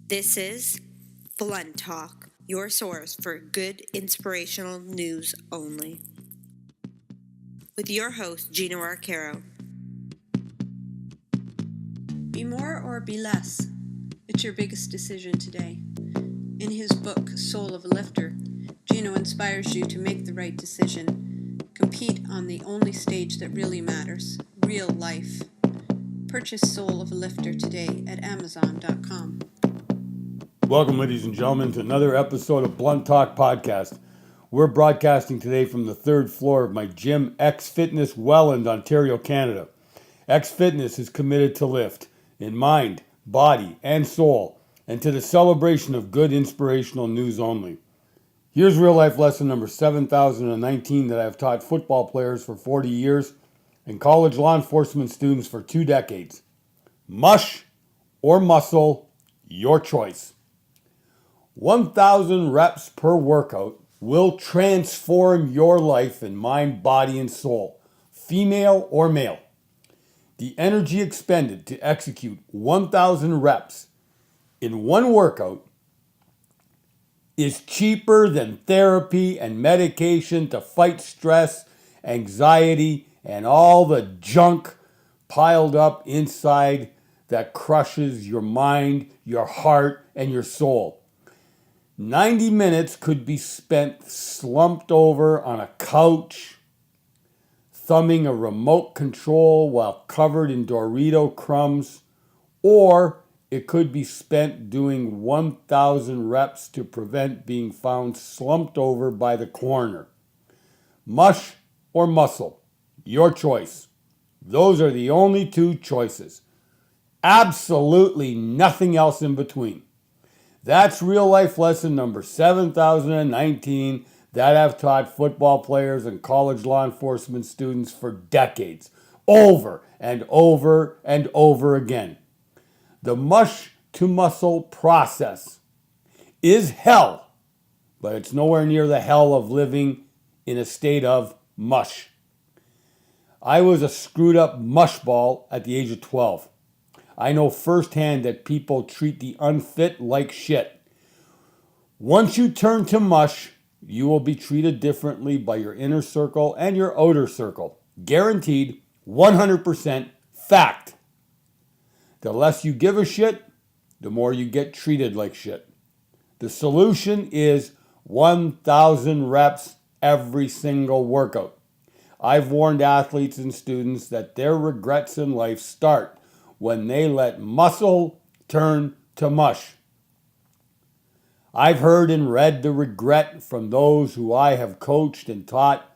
This is Blunt Talk, your source for good inspirational news only. With your host, Gino Arcaro. Be more or be less. It's your biggest decision today. In his book, Soul of a Lifter, Gino inspires you to make the right decision. Compete on the only stage that really matters, real life. Purchase Soul of a Lifter today at Amazon.com. Welcome, ladies and gentlemen, to another episode of Blunt Talk Podcast. We're broadcasting today from the third floor of my gym, X Fitness, Welland, Ontario, Canada. X Fitness is committed to lift in mind, body, and soul, and to the celebration of good inspirational news only. Here's real life lesson number 7019 that I've taught football players for 40 years and college law enforcement students for 2 decades. Mush or muscle, your choice. 1,000 reps per workout will transform your life in mind, body, and soul, female or male. The energy expended to execute 1,000 reps in one workout is cheaper than therapy and medication to fight stress, anxiety, and all the junk piled up inside that crushes your mind, your heart, and your soul. 90 minutes could be spent slumped over on a couch, thumbing a remote control while covered in Dorito crumbs, or it could be spent doing 1,000 reps to prevent being found slumped over by the coroner. Mush or muscle, your choice. Those are the only 2 choices. Absolutely nothing else in between. That's real life lesson number 7019 that I've taught football players and college law enforcement students for decades, over and over and over again. The mush to muscle process is hell, but it's nowhere near the hell of living in a state of mush. I was a screwed up mushball at the age of 12. I know firsthand that people treat the unfit like shit. Once you turn to mush, you will be treated differently by your inner circle and your outer circle. Guaranteed, 100% fact. The less you give a shit, the more you get treated like shit. The solution is 1,000 reps every single workout. I've warned athletes and students that their regrets in life start when they let muscle turn to mush. I've heard and read the regret from those who I have coached and taught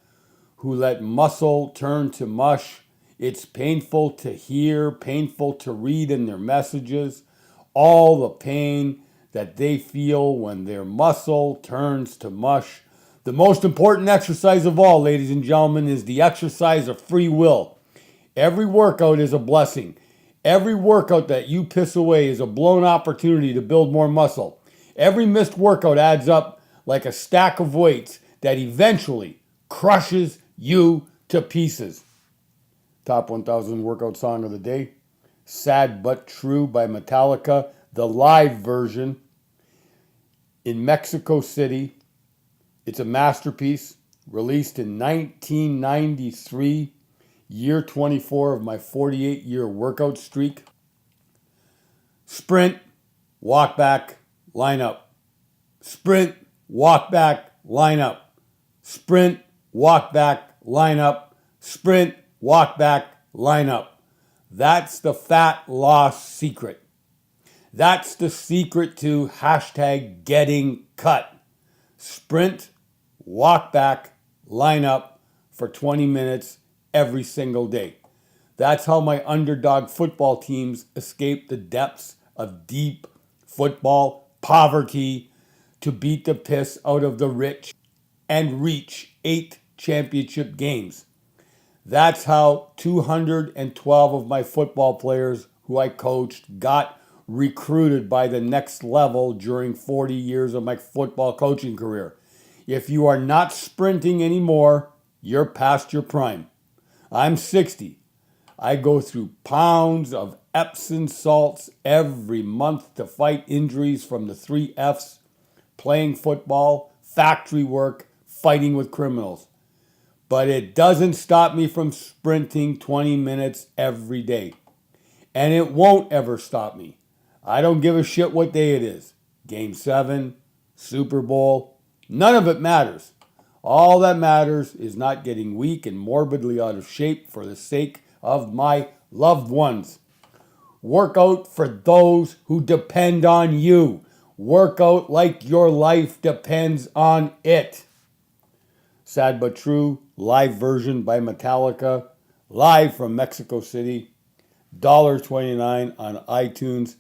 who let muscle turn to mush. It's painful to hear, painful to read in their messages, all the pain that they feel when their muscle turns to mush. The most important exercise of all, ladies and gentlemen, is the exercise of free will. Every workout is a blessing. Every workout that you piss away is a blown opportunity to build more muscle. Every missed workout adds up like a stack of weights that eventually crushes you to pieces. Top 1,000 workout song of the day, Sad But True by Metallica, the live version in Mexico City. It's a masterpiece, released in 1993. Year 24 of my 48-year workout streak. Sprint, walk back, line up. Sprint, walk back, line up. Sprint, walk back, line up. Sprint, walk back, line up. That's the fat loss secret. That's the secret to hashtag getting cut. Sprint, walk back, line up for 20 minutes every single day. That's how my underdog football teams escape the depths of deep football poverty to beat the piss out of the rich and reach 8 championship games. That's how 212 of my football players who I coached got recruited by the next level during 40 years of my football coaching career. If you are not sprinting anymore, you're past your prime. I'm 60. I go through pounds of Epsom salts every month to fight injuries from the 3 F's: playing football, factory work, fighting with criminals. But it doesn't stop me from sprinting 20 minutes every day. And it won't ever stop me. I don't give a shit what day it is. Game 7, Super Bowl, none of it matters. All that matters is not getting weak and morbidly out of shape for the sake of my loved ones. Work out for those who depend on you. Work out like your life depends on it. Sad but true, live version by Metallica, live from Mexico City, $1.29 on iTunes.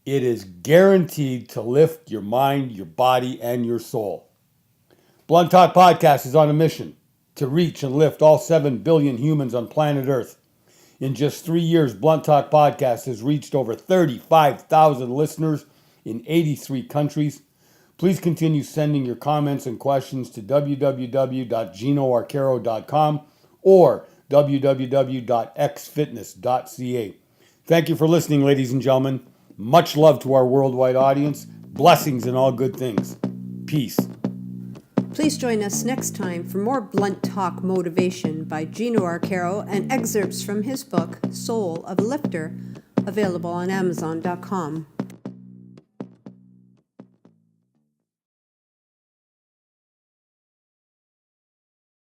It is guaranteed to lift your mind, your body, and your soul. Blunt Talk Podcast is on a mission to reach and lift all 7 billion humans on planet Earth. In just 3 years, Blunt Talk Podcast has reached over 35,000 listeners in 83 countries. Please continue sending your comments and questions to www.ginoarcaro.com or www.xfitness.ca. Thank you for listening, ladies and gentlemen. Much love to our worldwide audience. Blessings and all good things. Peace. Please join us next time for more Blunt Talk Motivation by Gino Arcaro and excerpts from his book, Soul of a Lifter, available on Amazon.com.